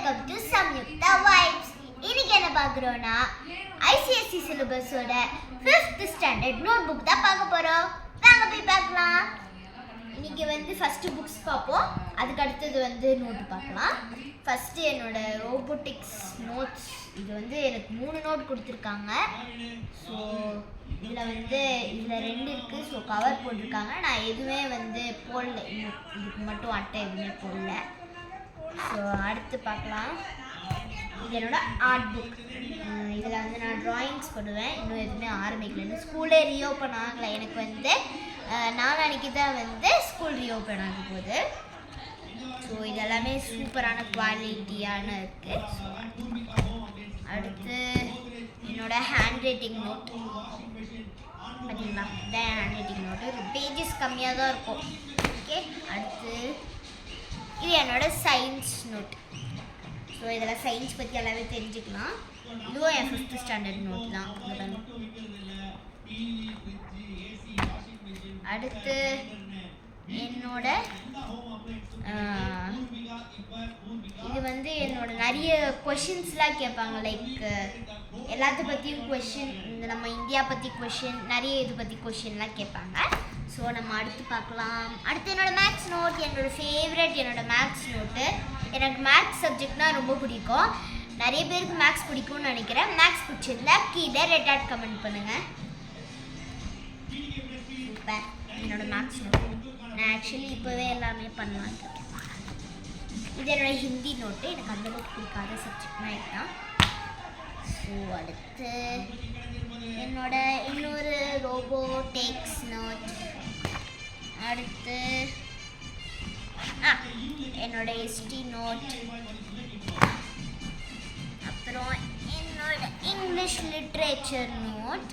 Welcome to Samyuktha vibes. இன்னைக்கு என்ன பார்க்குறோன்னா ஐசிஎஸ்சி சிலபஸோட 5th ஸ்டாண்டர்ட் நோட் புக் தான் பார்க்க போகிறோம். வாங்க போய் பார்க்கலாம். இன்னைக்கு ஃபஸ்ட்டு புக்ஸ் பார்ப்போம், அதுக்கு அடுத்தது நோட்டு பார்க்கலாம். ஃபஸ்ட்டு என்னோட ரோபோட்டிக்ஸ் நோட்ஸ். இது எனக்கு 3 நோட் கொடுத்துருக்காங்க. ஸோ இதில் இதில் 2 இருக்குது. ஸோ கவர் போட்டிருக்காங்க. நான் எதுவுமே போடல, இதுக்கு மட்டும் அட்டை எதுவுமே போடல. ஸோ அடுத்து பார்க்கலாம். இது என்னோட ஆர்ட் புக். இதில் நான் ட்ராயிங்ஸ் பண்ணுவேன். இன்னும் எதுவுமே ஆரம்பிக்கல. ஸ்கூலே ரீஓப்பன் ஆகலை. எனக்கு நாளானிக்கு தான் ஸ்கூல் ரீஓப்பன் ஆக போகுது. ஸோ இதெல்லாமே சூப்பரான குவாலிட்டியான இருக்குது. ஸோ அடுத்து என்னோட ஹேண்ட் ரைட்டிங் நோட். பார்த்தீங்களா, இதான் ஹேண்ட் ரைட்டிங் நோட்டு. பேஜஸ் கம்மியாக தான் இருக்கும். ஓகே, அடுத்து இது என்னோட சயின்ஸ் நோட். ஸோ இதில் சயின்ஸ் பற்றி எல்லாமே தெரிஞ்சுக்கலாம். இதுவும் என் 5th ஸ்டாண்டர்ட் நோட் தான். அடுத்து என்னோட இது என்னோட நிறைய கொஷின்ஸ்லாம் கேட்பாங்க. லைக் எல்லாத்த பற்றியும் கொஷின், நம்ம இந்தியா பற்றி கொஷின், நிறைய இது பற்றி கொஷின்லாம் கேட்பாங்க. ஸோ நம்ம அடுத்து பார்க்கலாம். அடுத்து என்னோட மேக்ஸ் நோட். என்னோட ஃபேவரட் என்னோட மேக்ஸ் நோட்டு. எனக்கு மேக்ஸ் சப்ஜெக்ட்னால் ரொம்ப பிடிக்கும். நிறைய பேருக்கு மேக்ஸ் பிடிக்கும்னு நினைக்கிறேன். மேக்ஸ் பிடிச்சிருந்தா கீழே ரெட் ஆட் கமெண்ட் பண்ணுங்கள். சூப்பர். என்னோட மேக்ஸ் நோட் நான் ஆக்சுவலி இப்போவே எல்லாமே பண்ணலான்னு இருக்கேன். இது என்னோட ஹிந்தி நோட்டு. எனக்கு அந்த அளவுக்கு பிடிக்காத சப்ஜெக்ட்னா இதுதான். ஸோ அடுத்து என்னோட இன்னொரு ரோபோட்டிக்ஸ் நோட். அடுத்து என்னோட எஸ்டி நோட். அப்புறம் என்னோட இங்கிலீஷ் லிட்ரேச்சர் நோட்.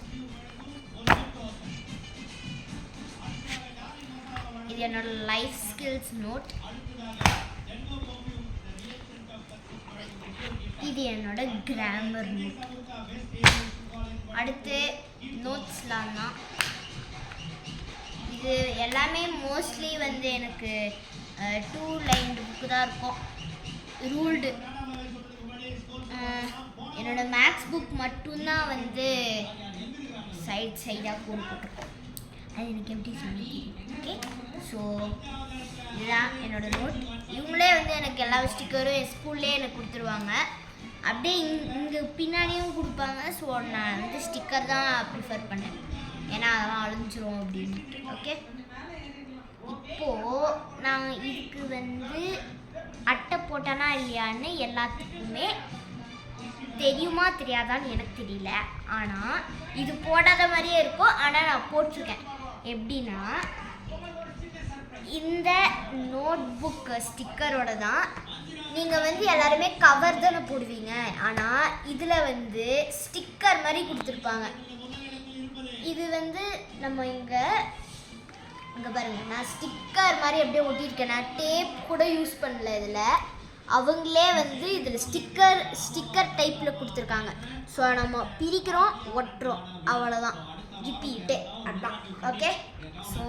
இது என்னோட லைஃப் ஸ்கில்ஸ் நோட். இது என்னோட கிராமர் நோட். அடுத்து நோட்ஸ்லாம் தான். இது எல்லாமே மோஸ்ட்லி எனக்கு 2 லைன் புக்கு தான் இருக்கும், ரூல்டு. என்னோட மேக்ஸ் புக் மட்டும்தான் சைடாக போட்டுருக்கோம். அது எனக்கு எப்படி சொல்லி. ஓகே, ஸோ இதுதான் என்னோட நோட். இவங்களே எனக்கு எல்லா ஸ்டிக்கரும் என் ஸ்கூல்லே எனக்கு கொடுத்துருவாங்க. அப்படியே இங்கே பின்னாடியும் கொடுப்பாங்க. ஸோ நான் ஸ்டிக்கர் தான் ப்ரிஃபர் பண்ணேன், ஏன்னா அதெல்லாம் அழிஞ்சிரும் அப்படின்ட்டு. ஓகே, இப்போது நான் இதுக்கு அட்டை போட்டேனா இல்லையான்னு எல்லாத்துக்குமே தெரியுமா தெரியாதான்னு எனக்கு தெரியல. ஆனால் இது போடாத மாதிரியே இருக்கும். ஆனால் நான் போட்டிருக்கேன். எப்படின்னா, இந்த நோட் புக் ஸ்டிக்கரோட தான் நீங்கள் எல்லாருமே கவர் தானே போடுவீங்க. ஆனால் இதில் ஸ்டிக்கர் மாதிரி கொடுத்துருப்பாங்க. இது நம்ம இங்கே பாருங்கள், நான் ஸ்டிக்கர் மாதிரி அப்படியே ஒட்டியிருக்கேன். நான் டேப் கூட யூஸ் பண்ணல. இதில் அவங்களே இதில் ஸ்டிக்கர் டைப்பில் கொடுத்துருக்காங்க. ஸோ நம்ம பிரிக்கிறோம், ஒட்டுறோம், அவ்வளோதான். ரிப்பீட்டு அதான். ஓகே, ஸோ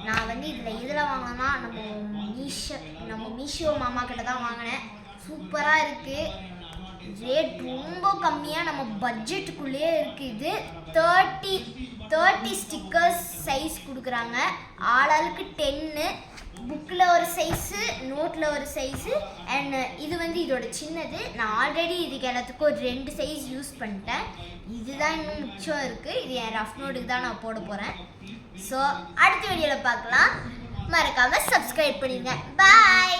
நான் இதில் வாங்கினேன்னா நம்ம மீஷோ மாமா கிட்ட தான் வாங்கினேன். சூப்பராக இருக்குது. ரேட் ரொம்ப கம்மியாக நம்ம பட்ஜெட்டுக்குள்ளேயே இருக்குது. இது 30 ஸ்டிக்கர்ஸ் சைஸ் கொடுக்குறாங்க. ஆளாளுக்கு 10. புக்கில் ஒரு சைஸு, நோட்டில் ஒரு சைஸு, அண்ட் இது இதோட சின்னது. நான் ஆல்ரெடி இதுக்கு எல்லாத்துக்கும் 2 சைஸ் யூஸ் பண்ணிட்டேன். இதுதான் இன்னும் மிச்சம் இருக்குது. இது என் ரஃப் நோட்டுக்கு தான் நான் போட போகிறேன். ஸோ அடுத்த வீடியோவில் பார்க்கலாம். மறக்காமல் சப்ஸ்கிரைப் பண்ணிடுங்க. பாய்.